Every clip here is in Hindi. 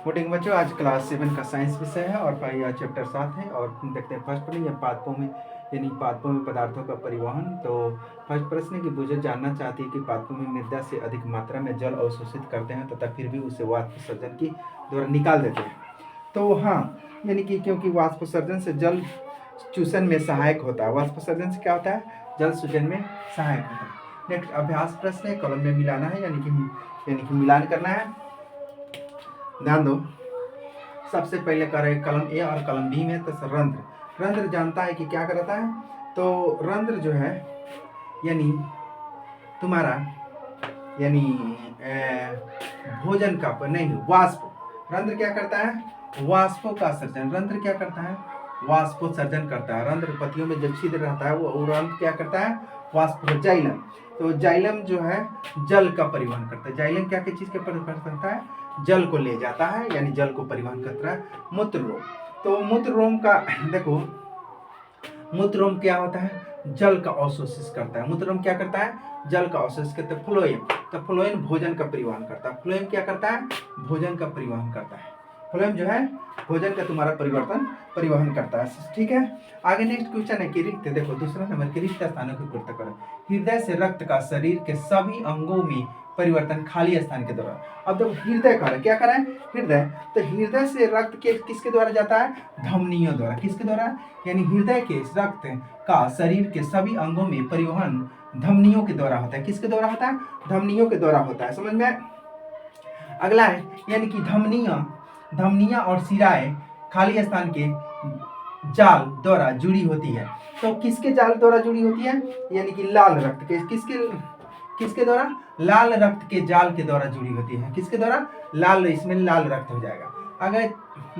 मोटिंग बच्चों, आज क्लास 7 का साइंस विषय है और यह चैप्टर 7 है और देखते हैं फर्स्ट प्रश्न, यह पादपों में यानी पादपों में पदार्थों का परिवहन। तो फर्स्ट प्रश्न की बुझे जानना चाहती है कि पादपों में मृदा से अधिक मात्रा में जल अवशोषित करते हैं तथा फिर भी उसे वाष्पोत्सर्जन की द्वारा निकाल देते हैं। तो हाँ, यानी कि क्योंकि वाष्पोत्सर्जन से जल चूषण में सहायक होता है। वाष्पोत्सर्जन से क्या होता है? जल सूजन में सहायक होता है। नेक्स्ट अभ्यास प्रश्न है, कॉलम में मिलाना है यानी कि मिलान करना है। ध्यान दो, सबसे पहले कर रहे कलम ए और कलम बी में। तो रंध्र जानता है कि क्या करता है। तो रंध्र जो है यानी तुम्हारा यानी भोजन का नहीं, वाष्प। रंध्र क्या करता है? वाष्पों का सर्जन। रंध्र क्या करता है? वाष्पोत्सर्जन करता है। रंध्र पत्तियों में जब छिद्र रहता है वो रंध्र क्या करता है? वाष्प। जाइलम, तो जाइलम जो है जल का परिवहन करता है। जाइलम क्या चीज का परिवहन करता है? जल को ले जाता है, यानी जल को परिवहन करता है। मूत्ररोम, तो मूत्ररोम का देखो, मूत्ररोम क्या होता है? जल का अवशोषित करता है। मूत्ररोम क्या करता है? जल का अवशोषित करता है। फ्लोएम, तो फ्लोएम भोजन का परिवहन करता है। फ्लोएम क्या करता है? भोजन का परिवहन करता है। फ्लोएम जो है भोजन का तुम्हारा परिवहन करता है। ठीक है, आगे नेक्स्ट क्वेश्चन है कि रिक्त, देखो दूसरा नंबर की रिक्त स्थानों की पूर्ति करो। हृदय से रक्त का शरीर के सभी अंगों में परिवर्तन खाली स्थान के दौरान। अब देखो हृदय का क्या कर रहा है? हृदय, तो हृदय से रक्त के किसके द्वारा जाता है? धमनियों द्वारा। किसके द्वारा? यानी हृदय के रक्त का शरीर के सभी अंगों में परिवहन धमनियों के द्वारा होता है। किसके द्वारा होता है? धमनियों के द्वारा होता है। समझ में? अगला है यानी कि धमनियां और शिराएं खाली स्थान के जाल द्वारा जुड़ी होती है। तो किसके जाल द्वारा जुड़ी होती है? यानी कि लाल रक्त के। किसके द्वारा? लाल रक्त के जाल के द्वारा जुड़ी होती है। किसके द्वारा? लाल, इसमें लाल रक्त हो जाएगा। अगर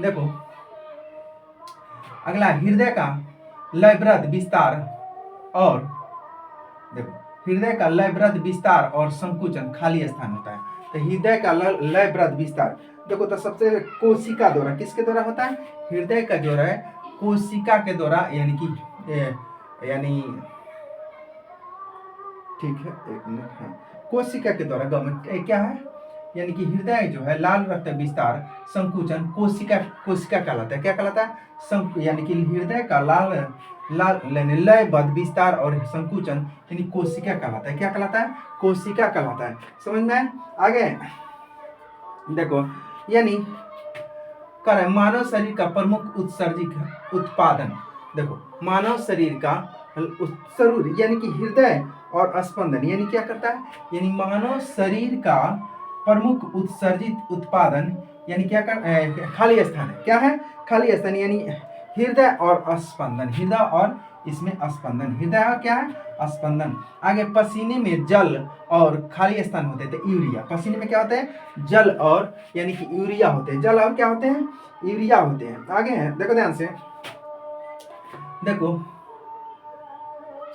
देखो अगला, हृदय का लयबद्ध विस्तार और देखो हृदय का लयबद्ध विस्तार और संकुचन खाली स्थान होता है। तो हृदय का लयबद्ध विस्तार देखो, तो सबसे कोशिका द्वारा। किसके द्वारा होता है? हृदय का जो है कोशिका के द्वारा, यानी ठीक है, एक मिनट। हाँ, कोशिका के द्वारा गवर्नमेंट क्या है? यानी कि हृदय जो है लाल रक्त विस्तार संकुचन कोशिका कहलाता है। क्या कहलाता है? यानी कि हृदय का लयबद्ध विस्तार और संकुचन यानी कोशिका कहलाता है। क्या कहलाता है? कोशिका कहलाता है। समझ में? आगे देखो, यानी कर मानव शरीर का प्रमुख उत्सर्जित उत्पादन। देखो मानव शरीर का उत्सर्ग यानी कि हृदय और स्पंदन, यानी क्या करता है? यानी मानव शरीर का प्रमुख उत्सर्जित उत्पादन यानी क्या कर खाली स्थान है। क्या है? खाली स्थान, यानी हृदय और स्पंदन। हृदय और इसमें स्पंदन, हृदय और क्या है? स्पंदन। आगे पसीने में जल और खाली स्थान होते थे यूरिया। पसीने में क्या होते हैं? जल और यानी कि यूरिया होते हैं। जल और क्या होते हैं? यूरिया होते हैं। आगे है, देखो ध्यान से, देखो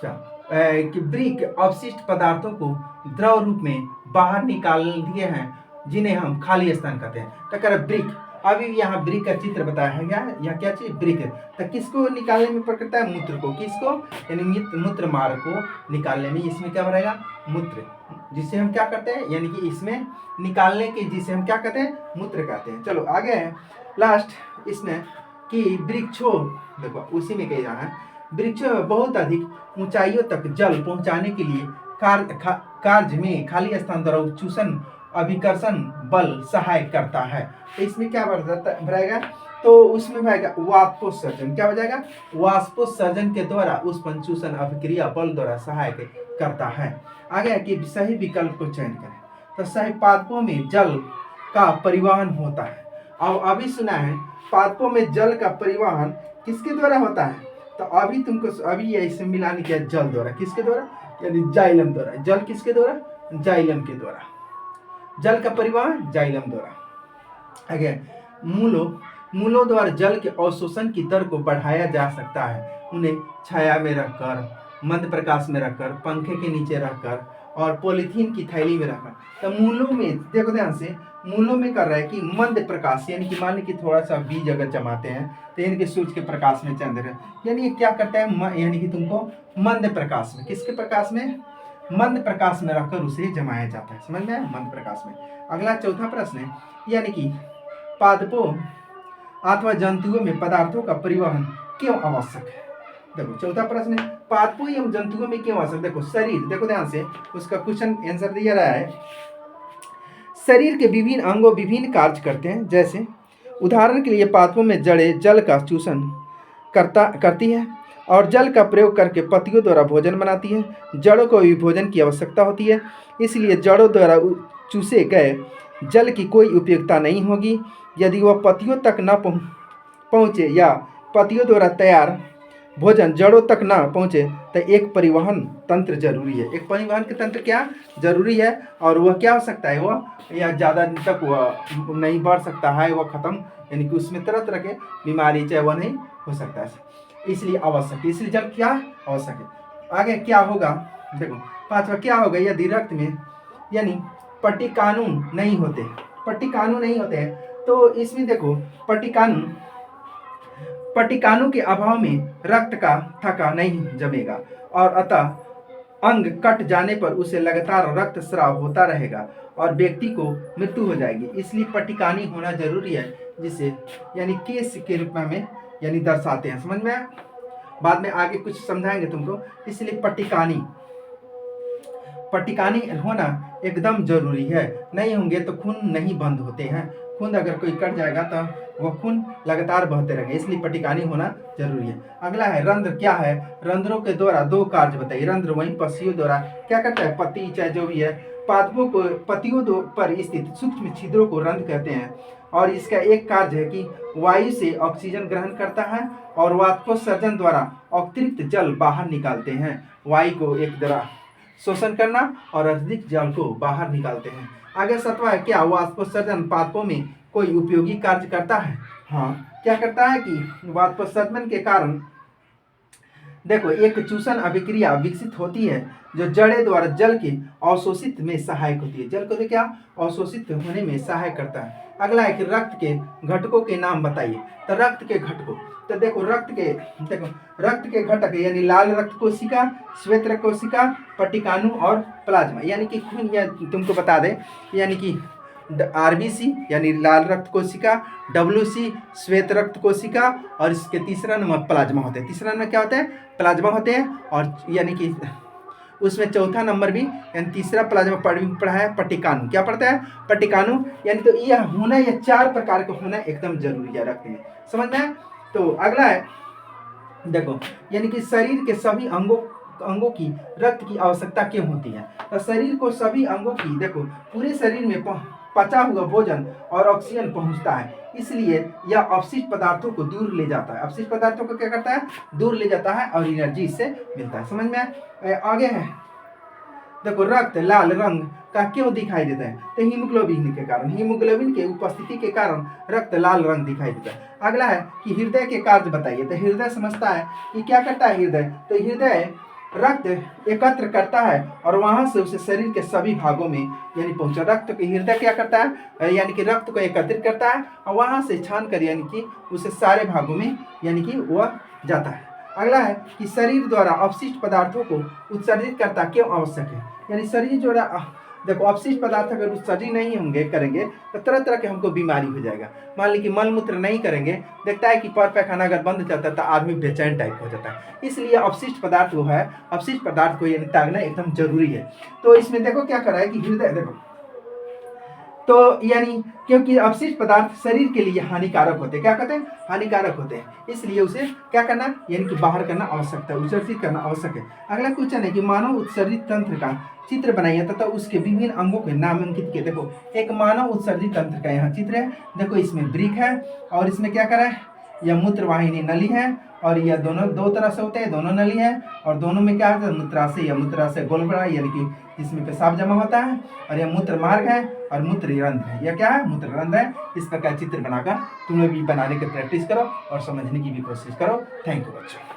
कि ब्रिक अवशिष्ट पदार्थों को द्रव रूप में बाहर निकाल दिए हैं, जिन्हें हम खाली स्थान कहते हैं। तो कह ब्रिक, अभी यहाँ ब्रिक का चित्र बताया है। क्या क्या चीज? ब्रिक। तो किसको निकालने में प्रकृत है? मूत्र को। किसको? यानी मूत्र मार्ग को निकालने में इसमें क्या बनेगा? मूत्र, जिसे हम क्या करते हैं? यानी कि इसमें निकालने के जिसे हम क्या कहते हैं? मूत्र कहते हैं। चलो आगे है लास्ट इसमें कि वृक्षों, देखो उसी में कह रहा है, वृक्षों में बहुत अधिक ऊंचाइयों तक जल पहुंचाने के लिए कार्य में खाली स्थान द्वारा चूषण अभिकर्षण बल सहायक करता है। तो इसमें क्या बढ़ेगा? तो उसमें बढ़ेगा वाष्पोत्सर्जन। क्या हो जाएगा? वाष्पोत्सर्जन के द्वारा उस चूषण अभिक्रिया बल द्वारा सहायक करता है। आगे कि सही विकल्प को चयन करें। तो सही पादपों में जल का परिवहन होता है। अब अभी सुना है पादपों में जल का परिवहन किसके द्वारा होता है? तो अभी तुमको अभी ऐसे मिलाने किया जल द्वारा। किसके द्वारा? यानी जाइलम द्वारा। जल किसके द्वारा? जाइलम के द्वारा। जल का परिवहन जाइलम द्वारा। आगे मूलों द्वारा जल के अवशोषण की दर को बढ़ाया जा सकता है। उन्हें छाया में रखकर, मंद प्रकाश में रखकर, पंखे के नीचे रखकर और पॉलीथीन की थैली में रखकर। तो मूलों में देखो ध्यान से, मूलों में कर रहा है कि मंद प्रकाश, यानी कि मान ली कि थोड़ा सा बीज अगर जमाते हैं तो इनके सूर्य के प्रकाश में चंद्र है, यानी ये क्या करता है? यानी कि तुमको मंद प्रकाश में, किसके प्रकाश में? मंद प्रकाश में रखकर उसे जमाया जाता है। समझ में? मंद प्रकाश में। अगला चौथा प्रश्न है, यानी कि पादपों अथवा जंतुओं में पदार्थों का परिवहन क्यों आवश्यक है? देखो चौथा प्रश्न है, पादपों एवं जंतुओं में क्यों आवश्यक? देखो शरीर, देखो ध्यान से उसका क्वेश्चन आंसर दिया रहा है। शरीर के विभिन्न अंगों विभिन्न कार्य करते हैं। जैसे उदाहरण के लिए पादपों में जड़ें जल का चूषण करती है और जल का प्रयोग करके पत्तियों द्वारा भोजन बनाती है। जड़ों को भी भोजन की आवश्यकता होती है, इसलिए जड़ों द्वारा चूसे गए जल की कोई उपयोगिता नहीं होगी यदि वह पत्तियों तक न पहुँचे या पत्तियों द्वारा तैयार भोजन जड़ों तक न पहुँचे तो एक परिवहन तंत्र जरूरी है। एक परिवहन के तंत्र क्या जरूरी है, और वह क्या हो सकता है, वह या ज़्यादा दिन तक वह नहीं बढ़ सकता है, वह ख़त्म, यानी कि उसमें तरह तरह के बीमारी चाहे वह नहीं हो सकता है, इसलिए आवश्यक है। इसलिए जल क्या आवश्यक है। आगे क्या होगा, देखो पांचवा क्या होगा, यदि रक्त में यानी पट्टिकाणु नहीं होते, पट्टिकाणु नहीं होते हैं तो इसमें देखो पट्टिकाणु के अभाव में रक्त का थक्का नहीं जमेगा और अतः अंग कट जाने पर उसे लगातार रक्त स्राव होता रहेगा और व्यक्ति को मृत्यु हो जाएगी। इसलिए पट्टिकानी होना जरूरी है, जिसे यानी केस के रूप में हमें यानी दर्शाते हैं। समझ में आया? बाद में आगे कुछ समझाएंगे तुमको। इसलिए पट्टिकानी होना एकदम जरूरी है, नहीं होंगे तो खून नहीं बंद होते हैं। खून अगर कोई कट जाएगा तो वह खून लगातार बहते रहेंगे, इसलिए पट्टिकानी होना जरूरी है। अगला है रंध्र। क्या है? रंध्रों के द्वारा दो कार्य बताइए। रंध्र वहीं पत्तियों द्वारा क्या करता है, पत्ती चाहे जो भी है, पादपों को पत्तियों पर स्थित सूक्ष्म छिद्रों को रंध्र कहते हैं और इसका एक कार्य है कि वायु से ऑक्सीजन ग्रहण करता है और वाष्पोत्सर्जन द्वारा अतिरिक्त जल बाहर निकालते हैं। वायु को एक द्वारा शोषण करना और अधिक जल को बाहर निकालते हैं। आगे सतवा है, क्या वाष्पोत्सर्जन पादपों में कोई उपयोगी कार्य करता है? हाँ, क्या करता है कि वाष्पोत्सर्जन के कारण देखो एक चूषण अभिक्रिया विकसित होती है जो जड़ें द्वारा जल के अवशोषित में सहायक होती है। जल को क्या अवशोषित होने में सहायक करता है। अगला है कि रक्त के घटकों के नाम बताइए। तो रक्त के घटकों, तो देखो रक्त के घटक यानी लाल रक्त कोशिका, श्वेत रक्त कोशिका, पट्टिकाणु और प्लाज्मा, यानी कि खून, या तुमको बता दें यानी कि RBC यानी लाल रक्त कोशिका, WC श्वेत रक्त कोशिका और इसके तीसरा नंबर प्लाज्मा होते हैं। तीसरा नंबर क्या होता है? प्लाज्मा होते हैं। और यानी कि उसमें चौथा नंबर भी यानी तीसरा प्लाज्मा पढ़ा है पट्टिकाणु। क्या पढ़ता है? पट्टिकाणु। यानी तो यह होना, यह 4 प्रकार का होना एकदम जरूरी है रक्त में। समझ में? तो अगला है देखो यानी कि शरीर के सभी अंगों की रक्त की आवश्यकता क्यों होती है? तो शरीर को सभी अंगों की देखो पूरे शरीर में पचा हुआ भोजन और ऑक्सीजन पहुंचता है, इसलिए यह अपशिष्ट पदार्थों को दूर ले जाता है। अपशिष्ट पदार्थों को क्या करता है? दूर ले जाता है और एनर्जी इससे मिलता है। समझ में आया? आगे है देखो रक्त लाल रंग का क्यों दिखाई देता है? तो हीमोग्लोबिन के कारण, हीमोग्लोबिन के उपस्थिति के कारण रक्त लाल रंग दिखाई देता है। अगला है कि हृदय के कार्य बताइए। तो हृदय समझता है कि क्या करता है हृदय? तो हृदय रक्त एकत्र करता है और वहां से उसे शरीर के सभी भागों में यानी पहुंचा। रक्त को हृदय क्या करता है? यानी कि रक्त को एकत्रित करता है और वहां से छान कर यानी कि उसे सारे भागों में यानी कि वह जाता है। अगला है कि शरीर द्वारा अपशिष्ट पदार्थों को उत्सर्जित करता क्यों आवश्यक है? यानी शरीर जो देखो अपशिष्ट पदार्थ अगर उत्सर्जित नहीं होंगे करेंगे तो तरह तरह के हमको बीमारी हो जाएगा। मान ली कि मल मूत्र नहीं करेंगे, देखता है कि पर पैखाना अगर बंद चलता है तो आदमी बेचैन टाइप हो जाता है। इसलिए अपशिष्ट पदार्थ जो है, अपशिष्ट पदार्थ को यानी त्यागना एकदम जरूरी है। तो इसमें देखो क्या कर रहा है कि हृदय देखो तो यानी क्योंकि अपशिष्ट पदार्थ शरीर के लिए हानिकारक होते हैं। क्या कहते हैं? हानिकारक होते हैं, इसलिए उसे क्या करना यानी कि बाहर करना आवश्यक है, उत्सर्जित करना आवश्यक है। अगला क्वेश्चन है कि मानव उत्सर्जित तंत्र का चित्र बनाइए तथा उसके विभिन्न अंगों के नामांकित किए। देखो एक मानव उत्सर्जित तंत्र का यहाँ चित्र है। देखो इसमें वृक्क है और इसमें क्या करा है, यह मूत्रवाहिनी नली है और यह दोनों दो तरह से होते हैं, दोनों नली है और दोनों में क्या होता है? मूत्राशय या मूत्राशय गोलबड़ा यानी कि इसमें पेशाब जमा होता है और यह मूत्र मार्ग है और मूत्र रंध्र है। यह क्या है? मूत्र रंध्र है। इस प्रकार चित्र बनाकर तुम लोग भी बनाने की प्रैक्टिस करो और समझने की भी कोशिश करो। थैंक यू बच्चों।